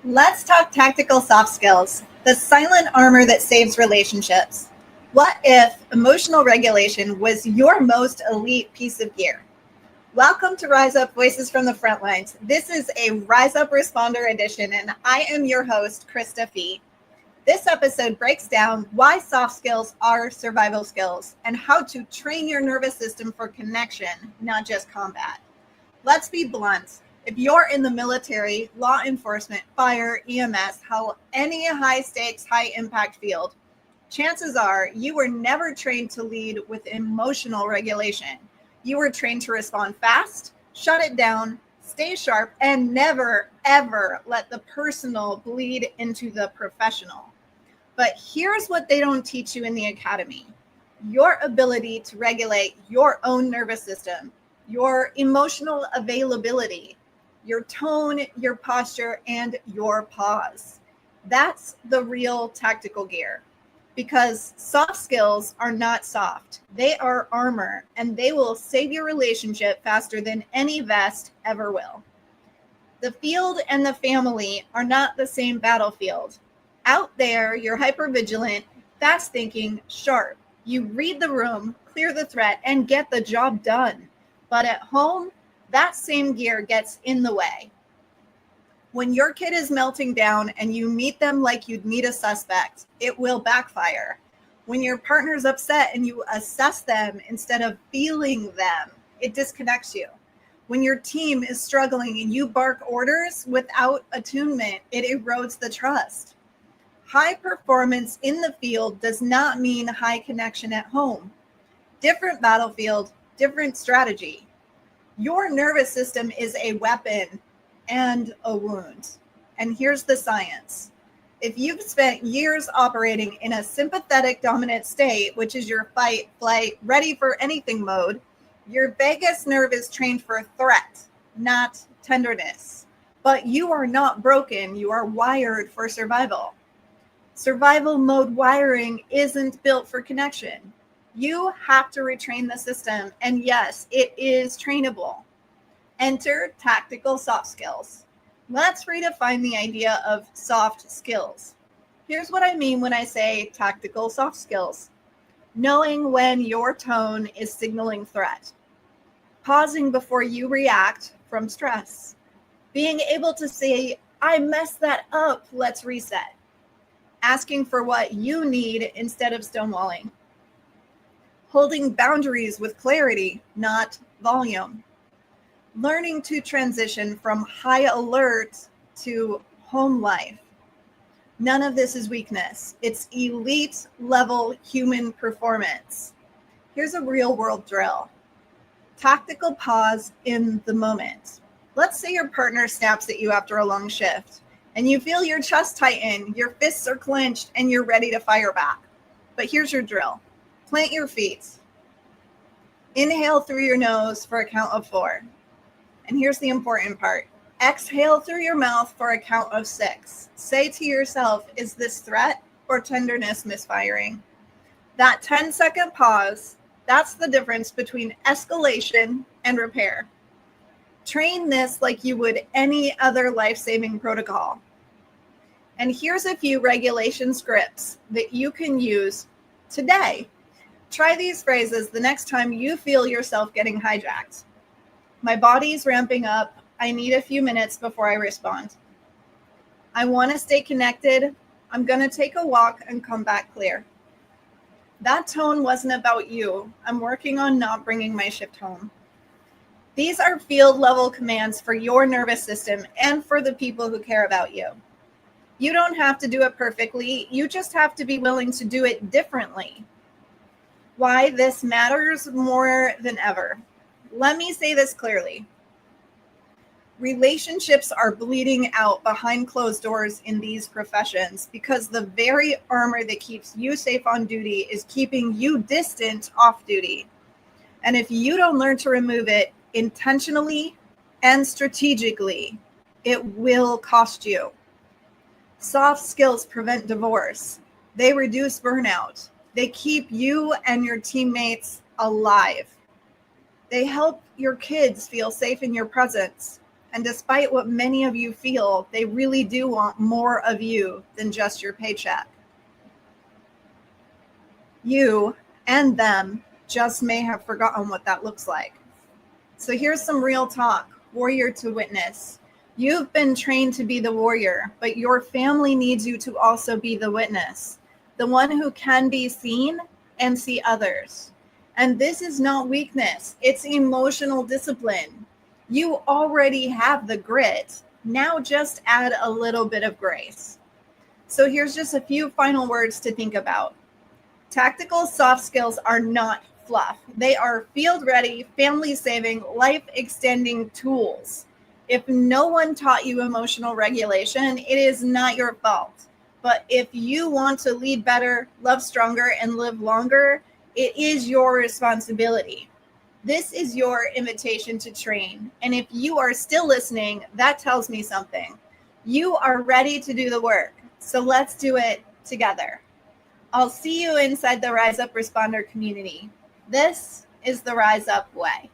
Let's talk tactical soft skills, the silent armor that saves relationships. What if emotional regulation was your most elite piece of gear? Welcome to Rise Up Voices from the Frontlines. This is a Rise Up Responder edition, and I am your host, Krista Fee. This episode breaks down why soft skills are survival skills and how to train your nervous system for connection, not just combat. Let's be blunt. If you're in the military, law enforcement, fire, EMS, any high stakes, high impact field, chances are you were never trained to lead with emotional regulation. You were trained to respond fast, shut it down, stay sharp, and never, ever let the personal bleed into the professional. But here's what they don't teach you in the academy: your ability to regulate your own nervous system, your emotional availability, your tone, your posture, and your pause. That's the real tactical gear, because soft skills are not soft. They are armor, and they will save your relationship faster than any vest ever will. The field and the family are not the same battlefield. Out there, you're hypervigilant, fast thinking, sharp. You read the room, clear the threat, and get the job done. But at home, that same gear gets in the way. When your kid is melting down and you meet them like you'd meet a suspect, it will backfire. When your partner's upset and you assess them instead of feeling them, it disconnects you. When your team is struggling and you bark orders without attunement, it erodes the trust. High performance in the field does not mean high connection at home. Different battlefield, different strategy. Your nervous system is a weapon and a wound. And here's the science. If you've spent years operating in a sympathetic dominant state, which is your fight, flight, ready for anything mode, your vagus nerve is trained for threat, not tenderness. But you are not broken. You are wired for survival. Survival mode wiring isn't built for connection. You have to retrain the system, and yes, it is trainable. Enter tactical soft skills. Let's redefine the idea of soft skills. Here's what I mean when I say tactical soft skills. Knowing when your tone is signaling threat. Pausing before you react from stress. Being able to say, I messed that up, let's reset. Asking for what you need instead of stonewalling. Holding boundaries with clarity, not volume. Learning to transition from high alert to home life. None of this is weakness. It's elite level human performance. Here's a real world drill. Tactical pause in the moment. Let's say your partner snaps at you after a long shift and you feel your chest tighten, your fists are clenched, and you're ready to fire back. But here's your drill. Plant your feet. Inhale through your nose for a count of 4. And here's the important part. Exhale through your mouth for a count of 6. Say to yourself, is this threat or tenderness misfiring? That 10-second pause, that's the difference between escalation and repair. Train this like you would any other life-saving protocol. And here's a few regulation scripts that you can use today. Try these phrases the next time you feel yourself getting hijacked. My body's ramping up. I need a few minutes before I respond. I want to stay connected. I'm going to take a walk and come back clear. That tone wasn't about you. I'm working on not bringing my shift home. These are field level commands for your nervous system and for the people who care about you. You don't have to do it perfectly. You just have to be willing to do it differently. Why this matters more than ever. Let me say this clearly. Relationships are bleeding out behind closed doors in these professions because the very armor that keeps you safe on duty is keeping you distant off duty. And if you don't learn to remove it intentionally and strategically, it will cost you. Soft skills prevent divorce. They reduce burnout. They keep you and your teammates alive. They help your kids feel safe in your presence. And despite what many of you feel, they really do want more of you than just your paycheck. You and them just may have forgotten what that looks like. So here's some real talk, warrior to witness. You've been trained to be the warrior, but your family needs you to also be the witness, the one who can be seen and see others. And this is not weakness, it's emotional discipline. You already have the grit. Now just add a little bit of grace. So here's just a few final words to think about. Tactical soft skills are not fluff. They are field-ready, family-saving, life-extending tools. If no one taught you emotional regulation, it is not your fault. But if you want to lead better, love stronger, and live longer, it is your responsibility. This is your invitation to train. And if you are still listening, that tells me something. You are ready to do the work. So let's do it together. I'll see you inside the Rise Up Responder community. This is the Rise Up way.